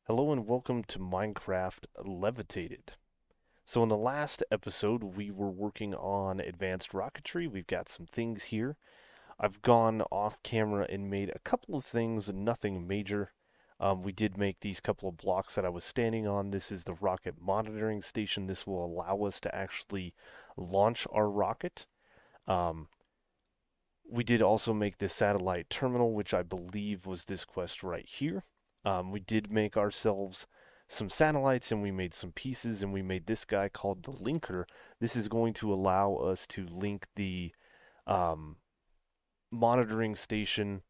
Hello and welcome to Minecraft Levitated. So in the last episode, we were working on advanced rocketry. We've got some things here. I've gone off camera and made a couple of things, nothing major. We did make these couple of blocks that I was standing on. This is the rocket monitoring station. This will allow us to actually launch our rocket. Um, we did also make the satellite terminal, which I believe was this quest right here. We did make ourselves some satellites and we made some pieces and we made this guy called the linker. This is going to allow us to link the um, monitoring station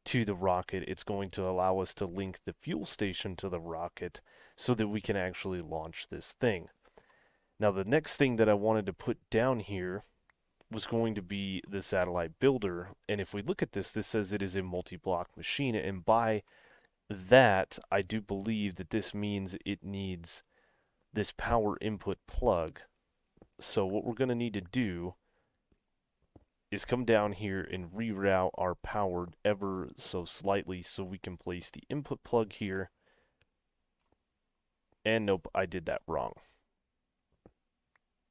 to the rocket. It's going to allow us to link the fuel station to the rocket so that we can actually launch this thing. Now, the next thing that I wanted to put down here was going to be the satellite builder. And if we look at this, this says it is a multi-block machine. And by that, I do believe that this means it needs this power input plug. So what we're going to need to do is come down here and reroute our power ever so slightly so we can place the input plug here. And nope, I did that wrong.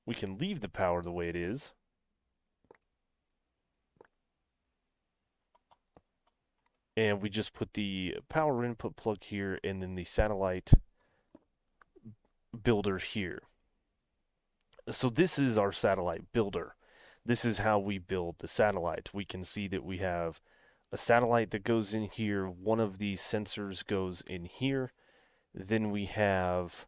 We can leave the power the way it is. And we just put the power input plug here and then the satellite builder here. So this is our satellite builder. This is how we build the satellite. We can see that we have a satellite that goes in here. One of these sensors goes in here. Then we have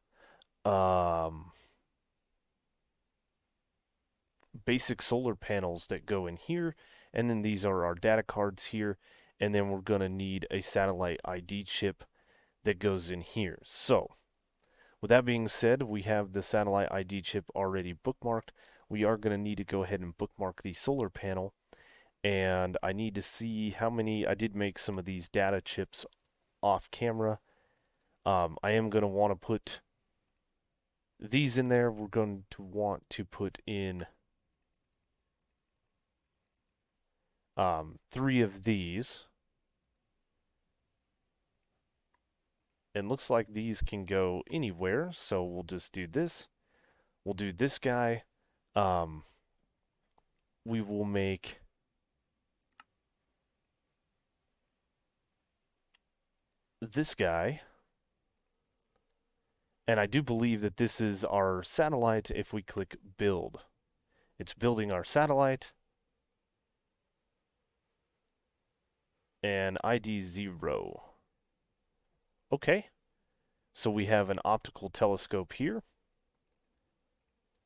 basic solar panels that go in here. And then these are our data cards here. And then we're going to need a satellite ID chip that goes in here. So with that being said, we have the satellite ID chip already bookmarked. We are going to need to go ahead and bookmark the solar panel. And I need to see how many. I did make some of these data chips off camera. I am going to want to put these in there. We're going to want to put in 3 of these. And looks like these can go anywhere. So we'll just do this. We'll do this guy. We will make this guy. And I do believe that this is our satellite if we click build. It's building our satellite. And ID 0. Okay. So we have an optical telescope here.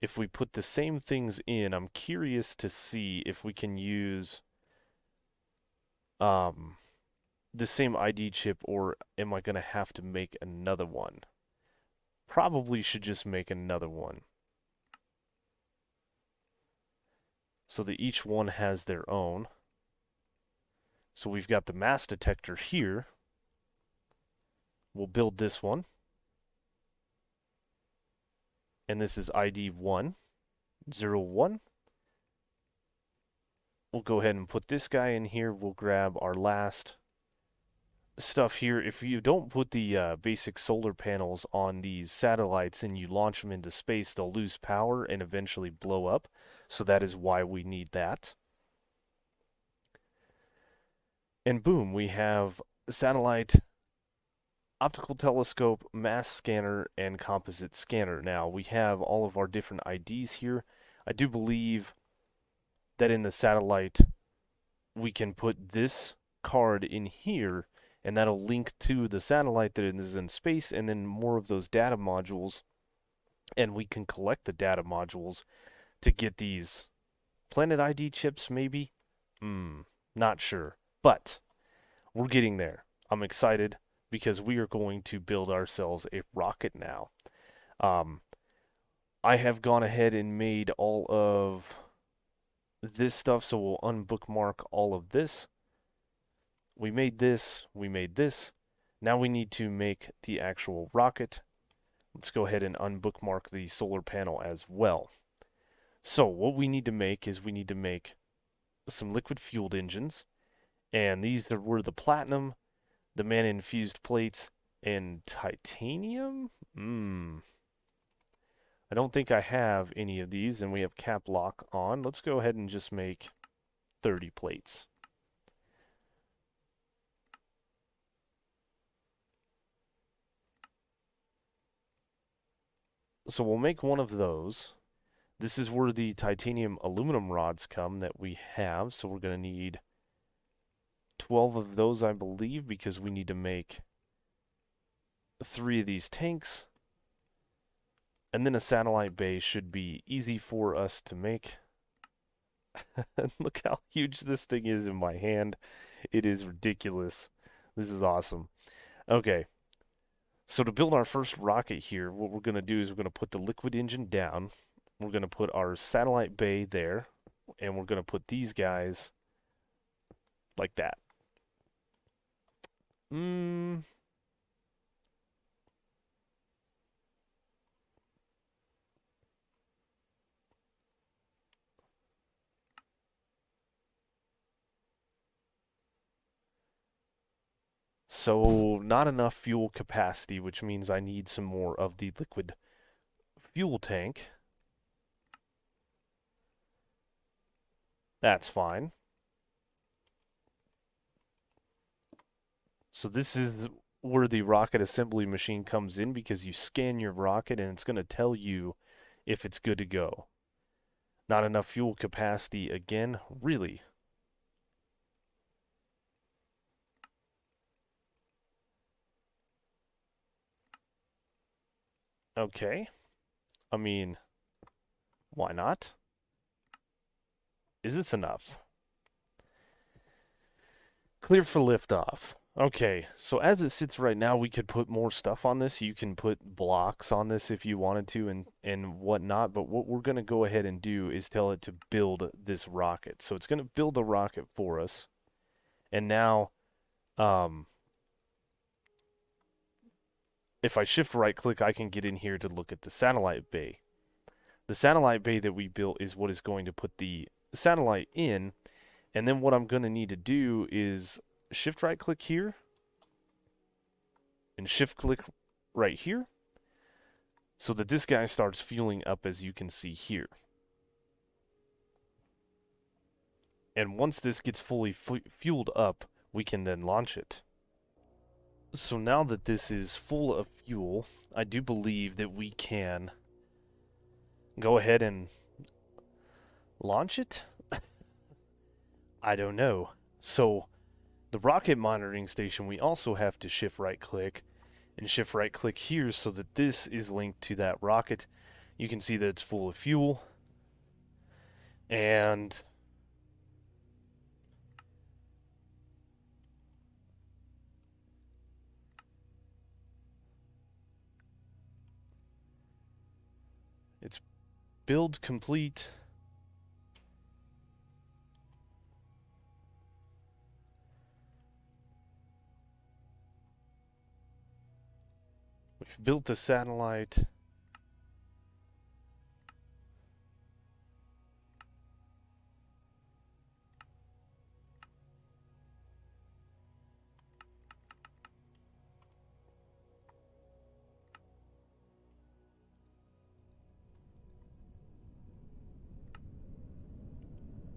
If we put the same things in, I'm curious to see if we can use the same ID chip, or am I going to have to make another one? Probably should just make another one, so that each one has their own. So we've got the mass detector here. We'll build this one. And this is ID 1, 0, 1. We'll go ahead and put this guy in here. We'll grab our last stuff here. If you don't put the basic solar panels on these satellites and you launch them into space, they'll lose power and eventually blow up. So that is why we need that. And boom, we have satellite, optical telescope, mass scanner, and composite scanner. Now we have all of our different IDs here. I do believe that in the satellite we can put this card in here and that'll link to the satellite that is in space and then more of those data modules, and we can collect the data modules to get these planet ID chips maybe? Not sure, but we're getting there. I'm excited because we are going to build ourselves a rocket now. I have gone ahead and made all of this stuff, so we'll unbookmark all of this. We made this, we made this. Now we need to make the actual rocket. Let's go ahead and unbookmark the solar panel as well. So what we need to make is we need to make some liquid fueled engines. And these were the platinum, the mana infused plates, And titanium? I don't think I have any of these, and we have cap lock on. Let's go ahead and just make 30 plates. So we'll make one of those. This is where the titanium aluminum rods come that we have. So we're going to need 12 of those, I believe, because we need to make 3 of these tanks. And then a satellite bay should be easy for us to make. Look how huge this thing is in my hand. It is ridiculous. This is awesome. Okay, so to build our first rocket here, what we're going to do is we're going to put the liquid engine down. We're going to put our satellite bay there, and we're going to put these guys like that. So not enough fuel capacity, which means I need some more of the liquid fuel tank. That's fine. So this is where the rocket assembly machine comes in, because you scan your rocket and it's going to tell you if it's good to go. Not enough fuel capacity again, really. Okay. I mean, why not? Is this enough? Clear for liftoff. Okay, so as it sits right now, we could put more stuff on this. You can put blocks on this if you wanted to and whatnot, but what we're going to go ahead and do is tell it to build this rocket. So it's going to build a rocket for us. And now, if I shift right click, I can get in here to look at the satellite bay. The satellite bay that we built is what is going to put the satellite in. And then what I'm going to need to do is shift right click here and shift click right here so that this guy starts fueling up, as you can see here. And once this gets fully fueled up, we can then launch it. So now that this is full of fuel, I do believe that we can go ahead and launch it? I don't know. So the rocket monitoring station, we also have to shift right click and shift right click here so that this is linked to that rocket. You can see that it's full of fuel. And it's build complete. We've built the satellite.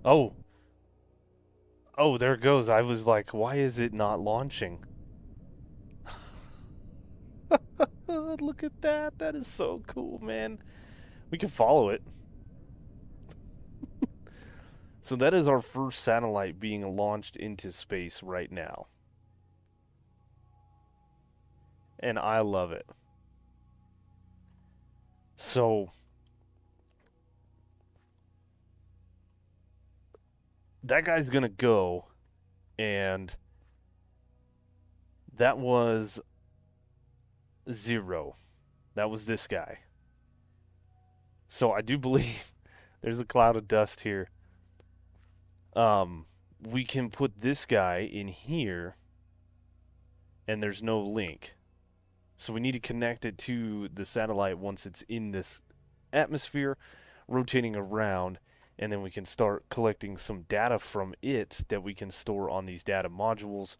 Oh, oh, there it goes. I was like, why is it not launching? Look at that. That is so cool, man. We can follow it. So that is our first satellite being launched into space right now. And I love it. So that guy's going to go, and that was 0. That was this guy. So I do believe there's a cloud of dust here. We can put this guy in here, and there's no link. So we need to connect it to the satellite once it's in this atmosphere, rotating around, and then we can start collecting some data from it that we can store on these data modules.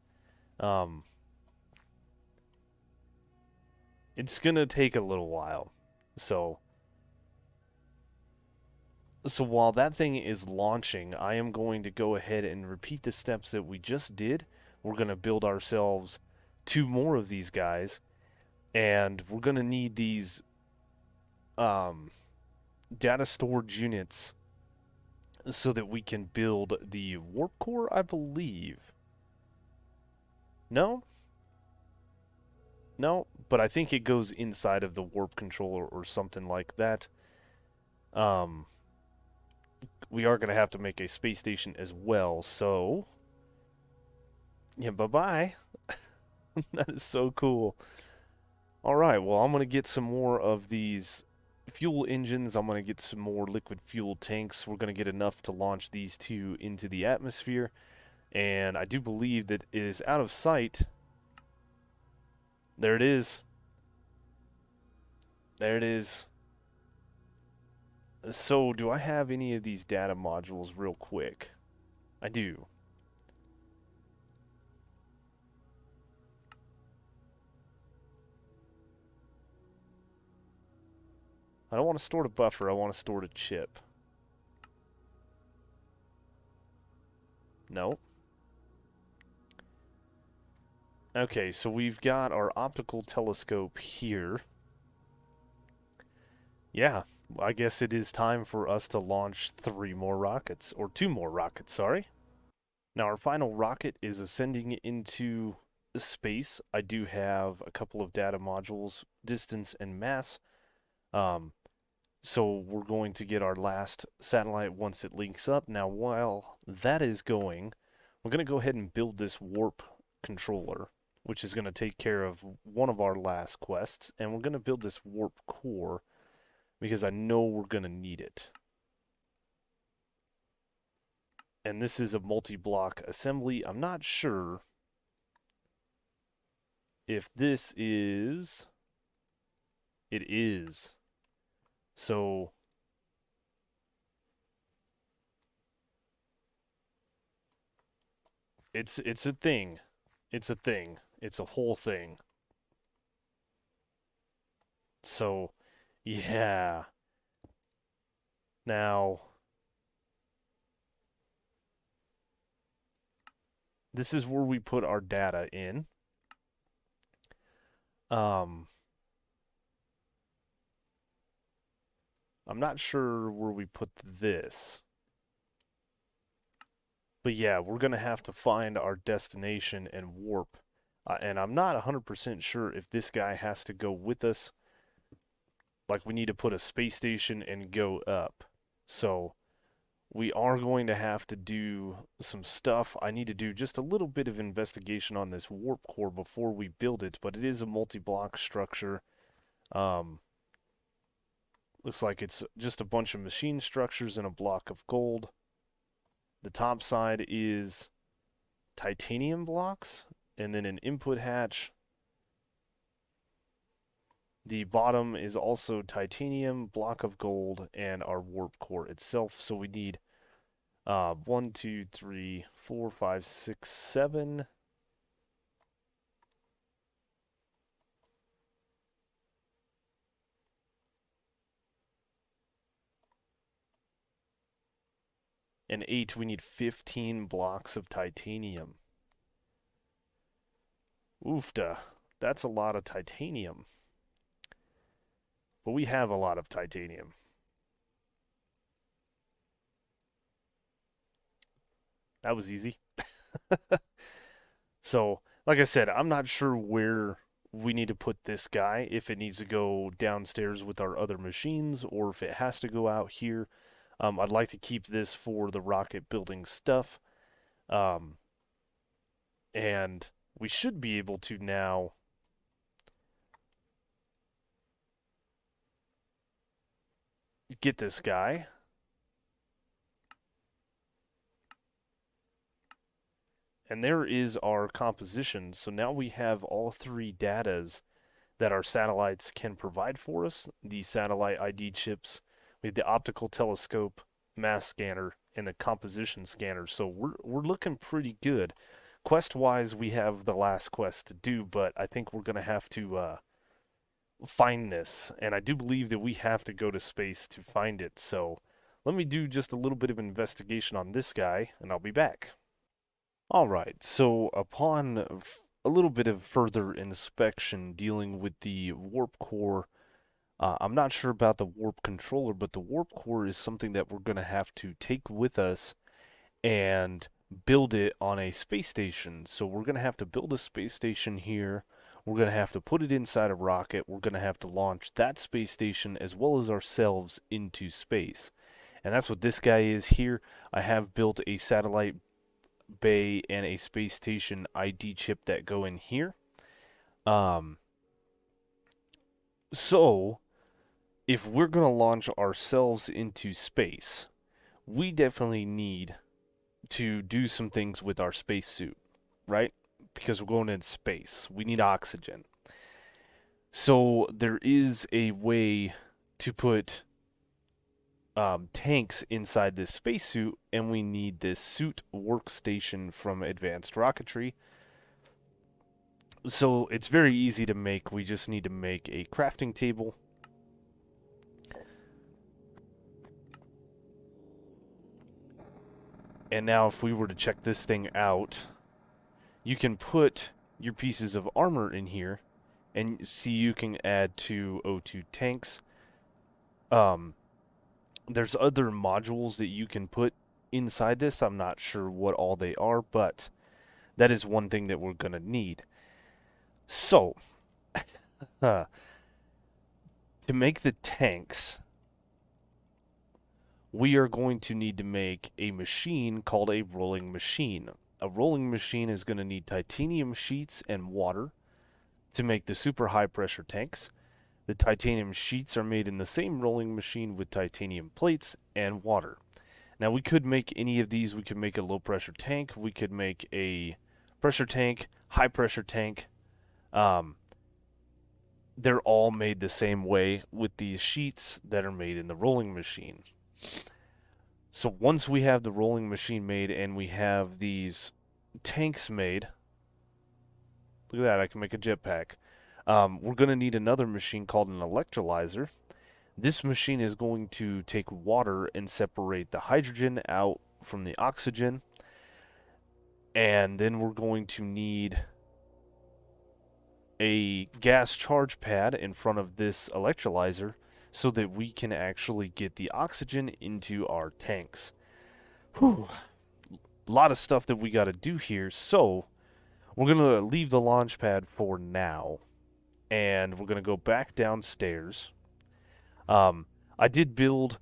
It's gonna take a little while. So, so while that thing is launching, I am going to go ahead and repeat the steps that we just did. We're gonna build ourselves two more of these guys, and we're gonna need these um, data storage units so that we can build the warp core, I believe. No? No, but I think it goes inside of the warp controller or something like that. Um, we are going to have to make a space station as well, so yeah, bye-bye. That is so cool. All right, well, I'm going to get some more of these fuel engines. I'm going to get some more liquid fuel tanks. We're going to get enough to launch these two into the atmosphere, and I do believe that it is out of sight. There it is. There it is. So, do I have any of these data modules real quick? I do. I don't want to store the buffer, I want to store the chip. No. Okay, so we've got our optical telescope here. Yeah, I guess it is time for us to launch 3 more rockets, or 2 more rockets, sorry. Now our final rocket is ascending into space. I do have a couple of data modules, distance and mass. Um, So we're going to get our last satellite once it links up. Now, while that is going, we're going to go ahead and build this warp controller, which is going to take care of one of our last quests. And we're going to build this warp core because I know we're going to need it. And this is a multi-block assembly. I'm not sure if this is... It is. So it's a thing. It's a thing. It's a whole thing. So, yeah. Now, this is where we put our data in. Um, I'm not sure where we put this. But yeah, we're going to have to find our destination and warp. And I'm not 100% sure if this guy has to go with us. Like, we need to put a space station and go up. So, we are going to have to do some stuff. I need to do just a little bit of investigation on this warp core before we build it, but it is a multi-block structure. Um, Looks like it's just a bunch of machine structures and a block of gold. The top side is titanium blocks, and then an input hatch. The bottom is also titanium, block of gold, and our warp core itself. So we need 1, 2, 3, 4, 5, 6, 7. And 8, we need 15 blocks of titanium. Oofda, that's a lot of titanium. But we have a lot of titanium. That was easy. So, like I said, I'm not sure where we need to put this guy, if it needs to go downstairs with our other machines or if it has to go out here. I'd like to keep this for the rocket building stuff. Um, and we should be able to now get this guy. And there is our composition. So now we have all 3 datas that our satellites can provide for us. The satellite ID chips, we have the optical telescope, mass scanner, and the composition scanner. So we're looking pretty good. Quest wise, we have the last quest to do, but I think we're gonna have to find this, and I do believe that we have to go to space to find it. So let me do just a little bit of investigation on this guy, and I'll be back. All right, so upon a little bit of further inspection dealing with the warp core, I'm not sure about the warp controller, but the warp core is something that we're going to have to take with us and build it on a space station. So we're going to have to build a space station here. We're going to have to put it inside a rocket. We're going to have to launch that space station as well as ourselves into space. And that's what this guy is here. I have built a satellite bay and a space station ID chip that go in here. Um, so if we're going to launch ourselves into space, we definitely need to do some things with our spacesuit, right? Because we're going into space. We need oxygen. So there is a way to put tanks inside this spacesuit, and we need this suit workstation from Advanced Rocketry. So it's very easy to make. We just need to make a crafting table. And now if we were to check this thing out, you can put your pieces of armor in here and see you can add 2 O2 tanks. There's other modules that you can put inside this. I'm not sure what all they are, but that is one thing that we're going to need. So, to make the tanks, we are going to need to make a machine called a rolling machine. A rolling machine is going to need titanium sheets and water to make the super high pressure tanks. The titanium sheets are made in the same rolling machine with titanium plates and water. Now we could make any of these. We could make a low pressure tank. We could make a pressure tank, high pressure tank. Um, they're all made the same way with these sheets that are made in the rolling machine. So once we have the rolling machine made and we have these tanks made, look at that, I can make a jetpack. We're going to need another machine called an electrolyzer. This machine is going to take water and separate the hydrogen out from the oxygen. And then we're going to need a gas charge pad in front of this electrolyzer so that we can actually get the oxygen into our tanks. Whew. A lot of stuff that we got to do here. So we're going to leave the launch pad for now. And we're going to go back downstairs. I did build,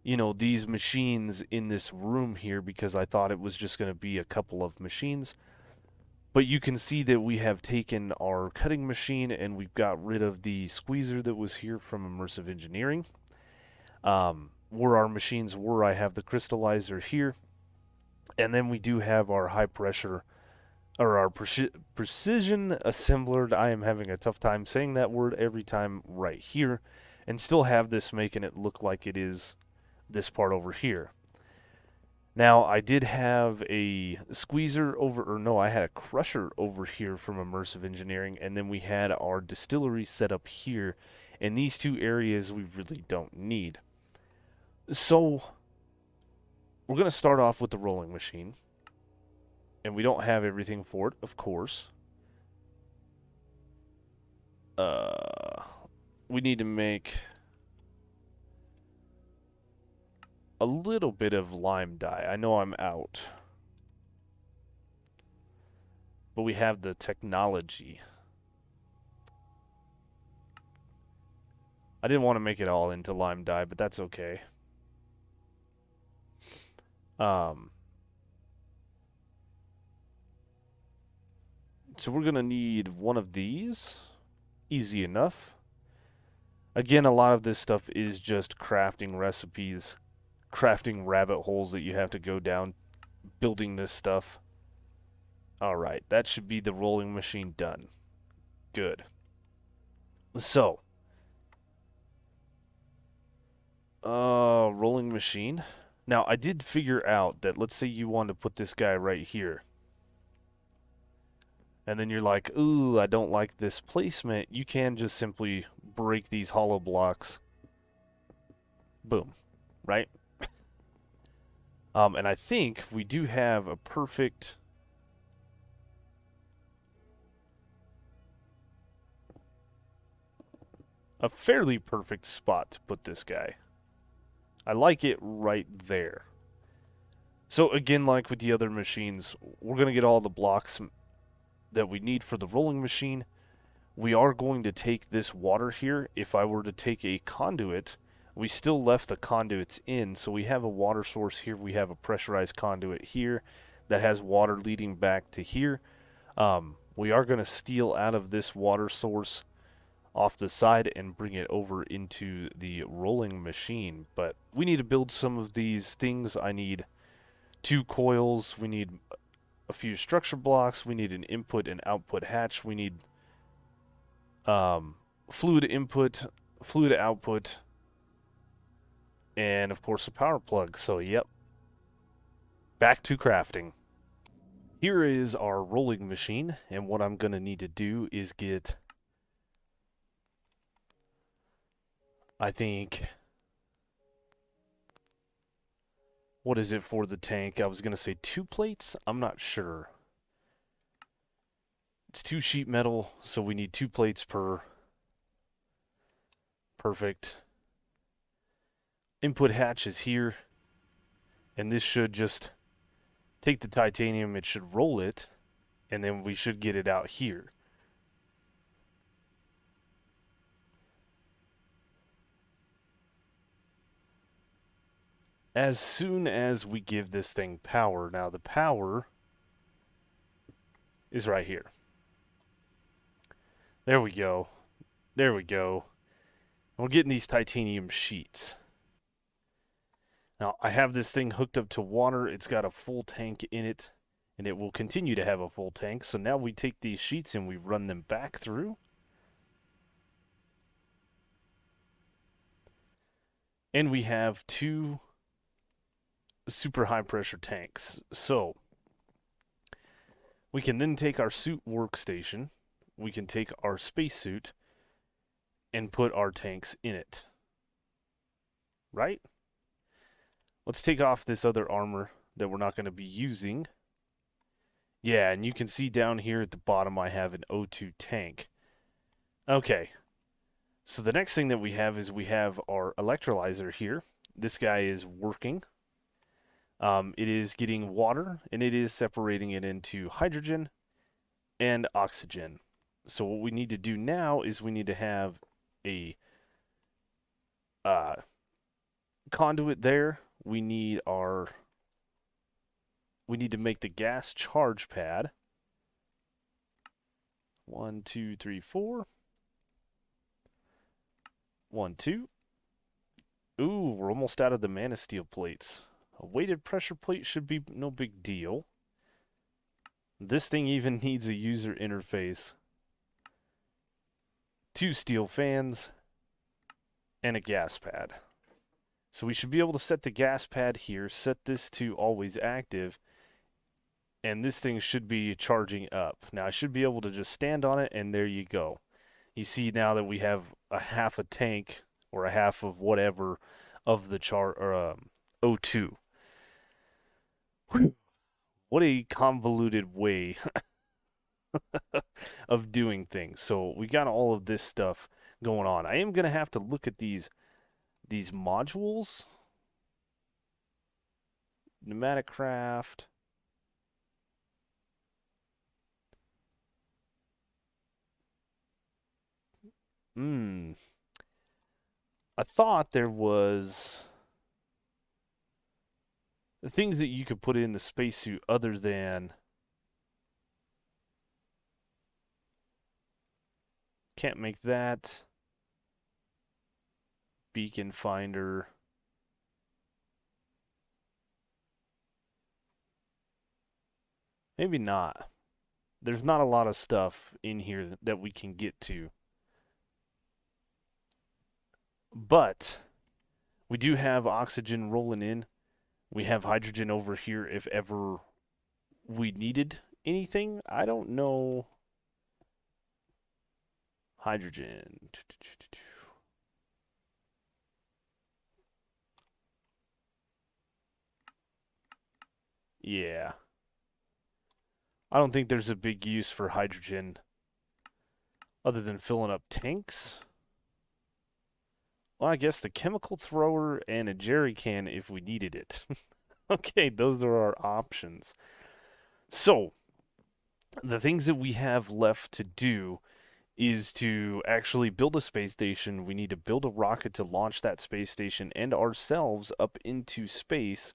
these machines in this room here because I thought it was just going to be a couple of machines. But you can see that we have taken our cutting machine and we've got rid of the squeezer that was here from Immersive Engineering. Where our machines were, I have the crystallizer here. And then we do have our high pressure, or our precision assembler. I am having a tough time saying that word every time right here. And still have this making it look like it is this part over here. Now, I did have a squeezer over, or no, I had a crusher over here from Immersive Engineering, and then we had our distillery set up here, and these two areas we really don't need. So, we're going to start off with the rolling machine, and we don't have everything for it, of course. We need to make a little bit of lime dye. I know I'm out. But we have the technology. I didn't want to make it all into lime dye, but that's okay. So we're going to need one of these. Easy enough. Again, a lot of this stuff is just crafting recipes, crafting rabbit holes that you have to go down, building this stuff. Alright, that should be the rolling machine done. Good. So, rolling machine. Now, I did figure out that, let's say you want to put this guy right here. And then you're like, ooh, I don't like this placement. You can just simply break these hollow blocks. Boom. Right? And I think we do have a fairly perfect spot to put this guy. I like it right there. So again, like with the other machines, we're going to get all the blocks that we need for the rolling machine. We are going to take this water here. If I were to take a conduit, we still left the conduits in, so we have a water source here. We have a pressurized conduit here that has water leading back to here. We are going to steal out of this water source off the side and bring it over into the rolling machine. But we need to build some of these things. I need 2 coils. We need a few structure blocks. We need an input and output hatch. We need fluid input, fluid output, and of course a power plug. So yep, back to crafting. Here is our rolling machine, and what I'm going to need to do is get, I think, what is it for the tank? I was going to say 2 plates. I'm not sure. It's 2 sheet metal, so we need 2 plates per. Perfect. Input hatch is here, and this should just take the titanium, it should roll it, and then we should get it out here. As soon as we give this thing power, now the power is right here. There we go. There we go. We're getting these titanium sheets. Now, I have this thing hooked up to water. It's got a full tank in it, and it will continue to have a full tank. So now we take these sheets and we run them back through. And we have 2 super high pressure tanks. So we can then take our suit workstation, we can take our spacesuit, and put our tanks in it. Right? Let's take off this other armor that we're not going to be using. Yeah, and you can see down here at the bottom I have an O2 tank. Okay. So the next thing that we have is we have our electrolyzer here. This guy is working. It is getting water, and it is separating it into hydrogen and oxygen. So what we need to do now is we need to have a conduit there. We need to make the gas charge pad. 1, 2, 3, 4. 1, 2. Ooh, we're almost out of the manasteel plates. A weighted pressure plate should be no big deal. This thing even needs a user interface. 2 steel fans and a gas pad. So we should be able to set the gas pad here, set this to always active, and this thing should be charging up. Now I should be able to just stand on it, and there you go. You see now that we have a half a tank, or a half of whatever, of the O2. What a convoluted way of doing things. So we got all of this stuff going on. I am going to have to look at these modules. Pneumatic craft. I thought there was things that you could put in the spacesuit other than. Can't make that. Beacon finder. Maybe not. There's not a lot of stuff in here that we can get to. But we do have oxygen rolling in. We have hydrogen over here if ever we needed anything. I don't know. Hydrogen. Yeah. I don't think there's a big use for hydrogen other than filling up tanks. Well, I guess the chemical thrower and a jerry can if we needed it. Okay, those are our options. So, the things that we have left to do is to actually build a space station. We need to build a rocket to launch that space station and ourselves up into space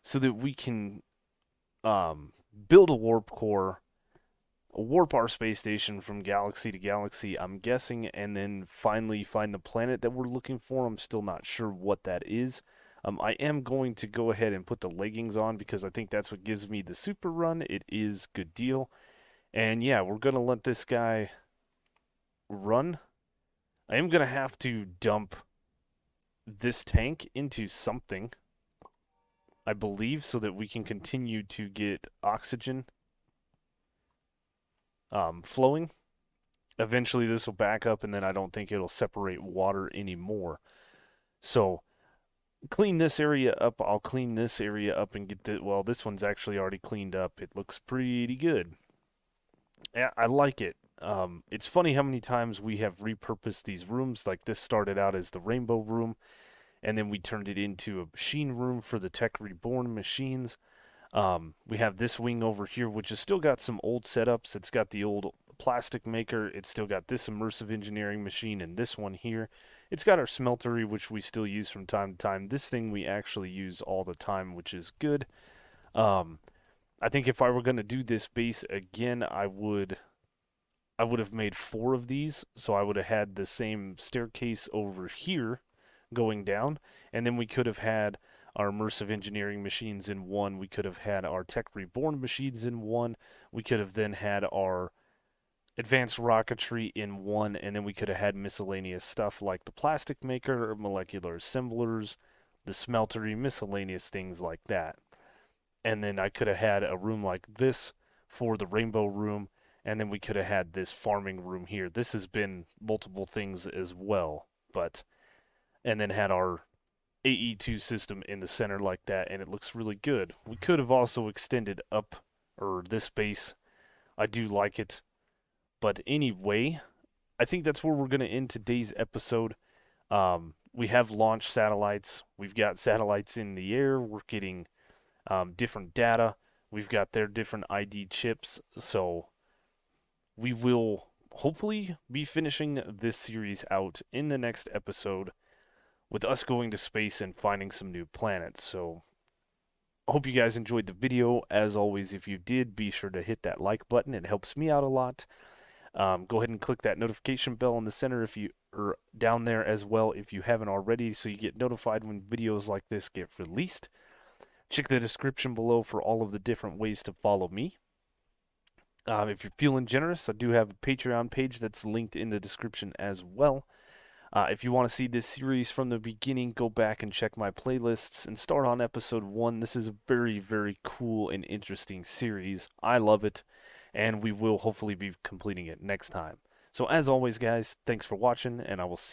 so that we can build a warp core, warp our space station from galaxy to galaxy, I'm guessing, and then finally find the planet that we're looking for. I'm still not sure what that is. I am going to go ahead and put the leggings on because I think that's what gives me the super run. It is good deal. And yeah, we're going to let this guy run. I am going to have to dump this tank into something, I believe, so that we can continue to get oxygen flowing. Eventually this will back up and then I don't think it'll separate water anymore. So clean this area up. I'll clean this area up and get the, well, this one's actually already cleaned up. It looks pretty good. Yeah, I like it. It's funny how many times we have repurposed these rooms. Like this started out as the rainbow room, and then we turned it into a machine room for the Tech Reborn machines. We have this wing over here, which has still got some old setups. It's got the old plastic maker. It's still got this immersive engineering machine and this one here. It's got our smeltery, which we still use from time to time. This thing we actually use all the time, which is good. Um, I think if I were going to do this base again, I would have made 4 of these, so I would have had the same staircase over here going down, and then we could have had our immersive engineering machines in one. We could have had our Tech Reborn machines in one. We could have then had our advanced rocketry in one, and then we could have had miscellaneous stuff like the plastic maker, molecular assemblers, the smeltery, miscellaneous things like that. And then I could have had a room like this for the rainbow room, and then we could have had this farming room here. This has been multiple things as well, but and then had our AE2 system in the center like that, and it looks really good. We could have also extended up, or this base. I do like it. But anyway, I think that's where we're going to end today's episode. We have launched satellites. We've got satellites in the air. We're getting different data. We've got their different ID chips. So we will hopefully be finishing this series out in the next episode with us going to space and finding some new planets. So I hope you guys enjoyed the video. As always, if you did, be sure to hit that like button. It helps me out a lot. Go ahead and click that notification bell in the center if you are down there as well if you haven't already, so you get notified when videos like this get released. Check the description below for all of the different ways to follow me. If you're feeling generous, I do have a Patreon page that's linked in the description as well. If you want to see this series from the beginning, go back and check my playlists and start on episode 1. This is a very, very cool and interesting series. I love it, and we will hopefully be completing it next time. So as always, guys, thanks for watching, and I will see you